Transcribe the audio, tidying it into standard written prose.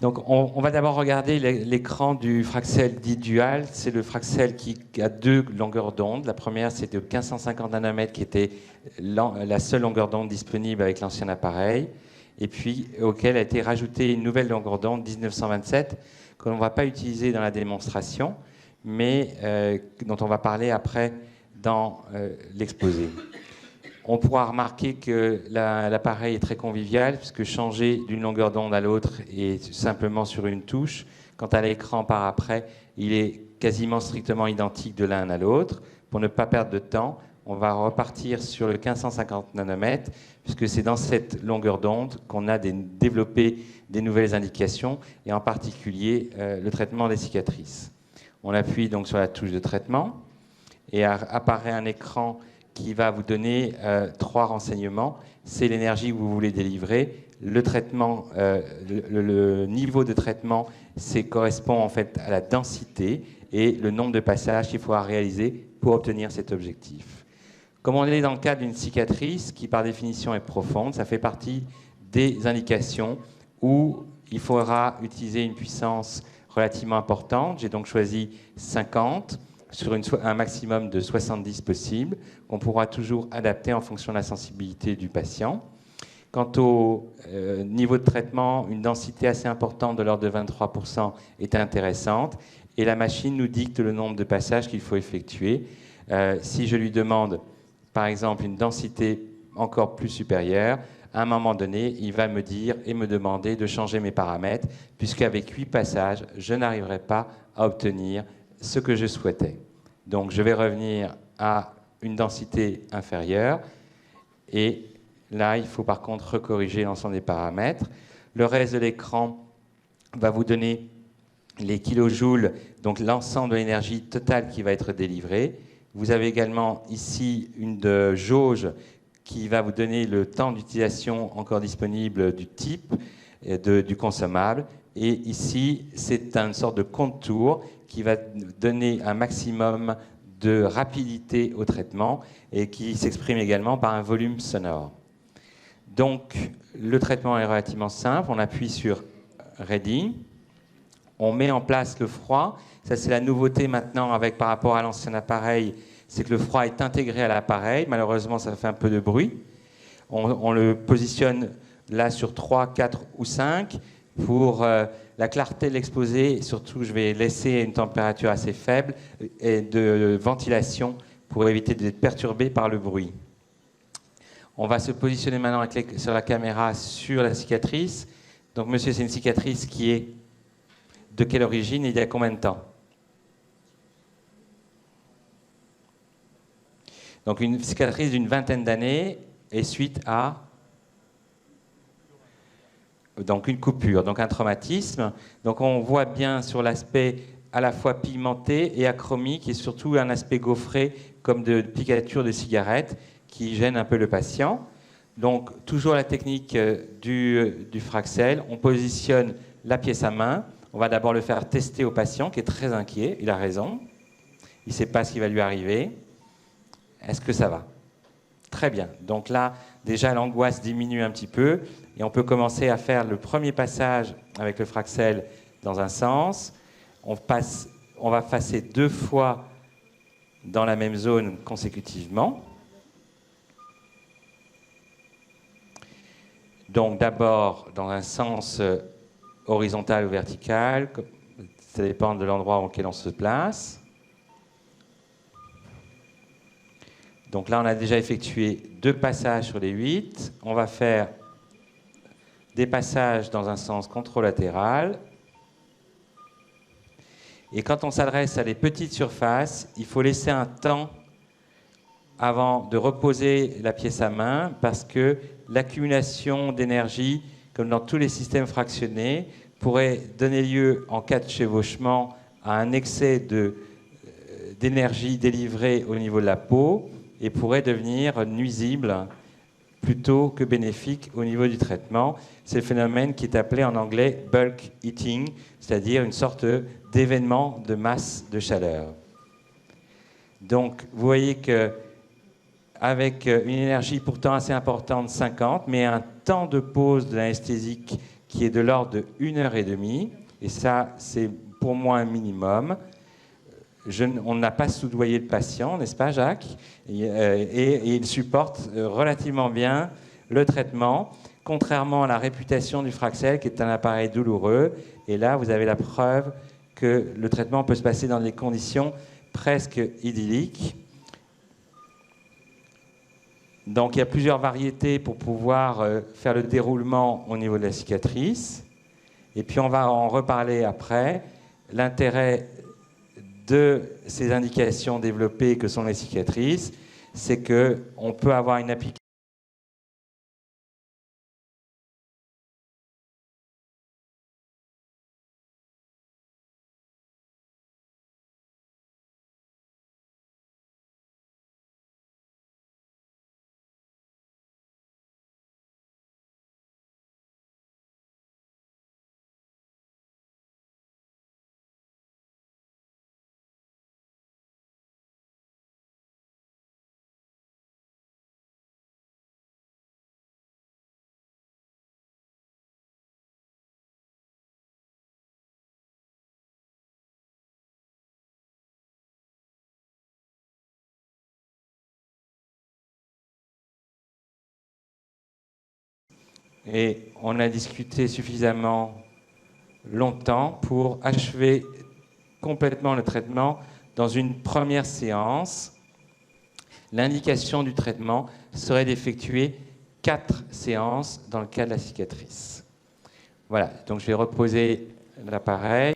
Donc, on va d'abord regarder l'écran du Fraxel dit dual. C'est le Fraxel qui a deux longueurs d'onde. La première, c'est de 1550 nanomètres, qui était la seule longueur d'onde disponible avec l'ancien appareil, et puis auquel a été rajoutée une nouvelle longueur d'onde, 1927, que l'on ne va pas utiliser dans la démonstration, mais dont on va parler après dans l'exposé. On pourra remarquer que l'appareil est très convivial, puisque changer d'une longueur d'onde à l'autre est simplement sur une touche. Quant à l'écran par après, il est quasiment strictement identique de l'un à l'autre. Pour ne pas perdre de temps, on va repartir sur le 1550 nanomètres, puisque c'est dans cette longueur d'onde qu'on a développé des nouvelles indications, et en particulier le traitement des cicatrices. On appuie donc sur la touche de traitement, et apparaît un écran qui va vous donner trois renseignements. C'est l'énergie que vous voulez délivrer, le traitement, le niveau de traitement, correspond en fait à la densité et le nombre de passages qu'il faudra réaliser pour obtenir cet objectif. Comme on est dans le cadre d'une cicatrice qui par définition est profonde, ça fait partie des indications où il faudra utiliser une puissance relativement importante. J'ai donc choisi 50 sur un maximum de 70 possible, qu'on pourra toujours adapter en fonction de la sensibilité du patient. Quant au niveau de traitement, une densité assez importante de l'ordre de 23% est intéressante, et la machine nous dicte le nombre de passages qu'il faut effectuer. Si je lui demande, par exemple, une densité encore plus supérieure, à un moment donné, il va me dire et me demander de changer mes paramètres, puisqu'avec 8 passages, je n'arriverai pas à obtenir ce que je souhaitais. Donc je vais revenir à une densité inférieure, et là il faut par contre recorriger l'ensemble des paramètres. Le reste de l'écran va vous donner les kilojoules, donc l'ensemble de l'énergie totale qui va être délivrée. Vous avez également ici une jauge qui va vous donner le temps d'utilisation encore disponible du type du consommable. Et ici, c'est une sorte de contour qui va donner un maximum de rapidité au traitement et qui s'exprime également par un volume sonore. Donc, le traitement est relativement simple. On appuie sur Ready. On met en place le froid. Ça, c'est la nouveauté maintenant par rapport à l'ancien appareil. C'est que le froid est intégré à l'appareil. Malheureusement, ça fait un peu de bruit. On le positionne là sur 3, 4 ou 5. Pour la clarté de l'exposé, surtout, je vais laisser une température assez faible et de ventilation pour éviter d'être perturbé par le bruit. On va se positionner maintenant sur la caméra sur la cicatrice. Donc, monsieur, c'est une cicatrice qui est de quelle origine et il y a combien de temps? Donc, une cicatrice d'une vingtaine d'années et suite à... Donc une coupure, donc un traumatisme. Donc on voit bien sur l'aspect à la fois pigmenté et achromique, et surtout un aspect gaufré comme de piqûre de cigarette qui gêne un peu le patient. Donc toujours la technique du Fraxel. On positionne la pièce à main. On va d'abord le faire tester au patient qui est très inquiet. Il a raison. Il ne sait pas ce qui va lui arriver. Est-ce que ça va? Très bien. Donc là, déjà, l'angoisse diminue un petit peu et on peut commencer à faire le premier passage avec le Fraxel dans un sens. On va passer 2 fois dans la même zone consécutivement. Donc d'abord dans un sens horizontal ou vertical, ça dépend de l'endroit auquel on se place. Donc là, on a déjà effectué 2 passages sur les 8. On va faire des passages dans un sens contralatéral. Et quand on s'adresse à des petites surfaces, il faut laisser un temps avant de reposer la pièce à main, parce que l'accumulation d'énergie, comme dans tous les systèmes fractionnés, pourrait donner lieu, en cas de chevauchement, à un excès d'énergie délivrée au niveau de la peau, et pourrait devenir nuisible plutôt que bénéfique au niveau du traitement. C'est le phénomène qui est appelé en anglais bulk heating, c'est-à-dire une sorte d'événement de masse de chaleur. Donc, vous voyez qu'avec une énergie pourtant assez importante, 50, mais un temps de pause de l'anesthésique qui est de l'ordre de 1h30. Et ça, c'est pour moi un minimum. On n'a pas soudoyé le patient, n'est-ce pas, Jacques? Et il supporte relativement bien le traitement, contrairement à la réputation du Fraxel, qui est un appareil douloureux. Et là, vous avez la preuve que le traitement peut se passer dans des conditions presque idylliques. Donc, il y a plusieurs variétés pour pouvoir faire le déroulement au niveau de la cicatrice. Et puis, on va en reparler après. L'intérêt de ces indications développées que sont les cicatrices, c'est qu'on peut avoir une application et on a discuté suffisamment longtemps pour achever complètement le traitement dans une première séance. L'indication du traitement serait d'effectuer 4 séances dans le cas de la cicatrice. Voilà, donc je vais reposer l'appareil.